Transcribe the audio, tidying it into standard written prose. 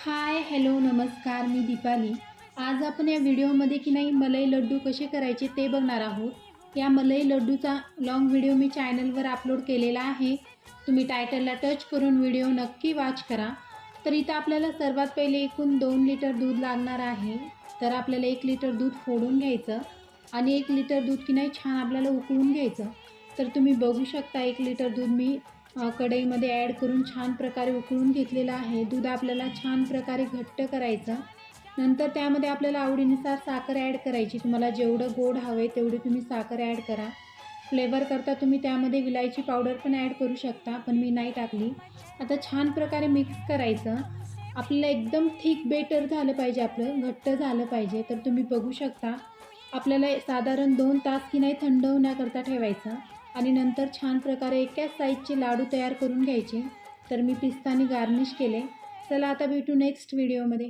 Hi hello नमस्कार, मी दीपाली। आज आपण या व्हिडिओमध्ये की नाही मलाई लड्डू कसे करायचे ते बघणार आहोत। या मलाई लड्डूचा लॉंग व्हिडिओ मी चॅनलवर अपलोड केलेला आहे। तुम्ही टायटलला टच करून व्हिडिओ नक्की वॉच करा। तर इथं आपल्याला सर्वात पहिले एकूण 2 लिटर दूध लागणार आहे। तर आपल्याला 1 लिटर दूध फोडून घ्यायचं आणि 1 लिटर दूध की नाही छान आपल्याला उकळून घ्यायचं। तर तुम्ही बघू शकता 1 लिटर दूध मी कढईमध्ये ॲड करून छान प्रकारे उकळून घेतलेलं आहे। दूध आपल्याला छान प्रकारे घट्ट करायचं। नंतर त्यामध्ये आपल्याला आवडीनुसार साखर ॲड करायची। तुम्हाला जेवढं गोड हवं आहे तेवढी तुम्ही साखर ॲड करा। फ्लेवर करता तुम्ही त्यामध्ये विलायची पावडर पण ॲड करू शकता, पण मी नाही टाकली। आता छान प्रकारे मिक्स करायचं। आपल्याला एकदम थिक बेटर झालं पाहिजे, आपलं घट्ट झालं पाहिजे। तर तुम्ही बघू शकता आपल्याला साधारण 2 तास की नाही थंड होण्याकरता ठेवायचं आणि नंतर छान प्रकारे एकाच साईजचे लाडू तयार करून घ्यायचे। तर मी पिस्ताने गार्निश केले। चला आता भेटू नेक्स्ट व्हिडिओमध्ये।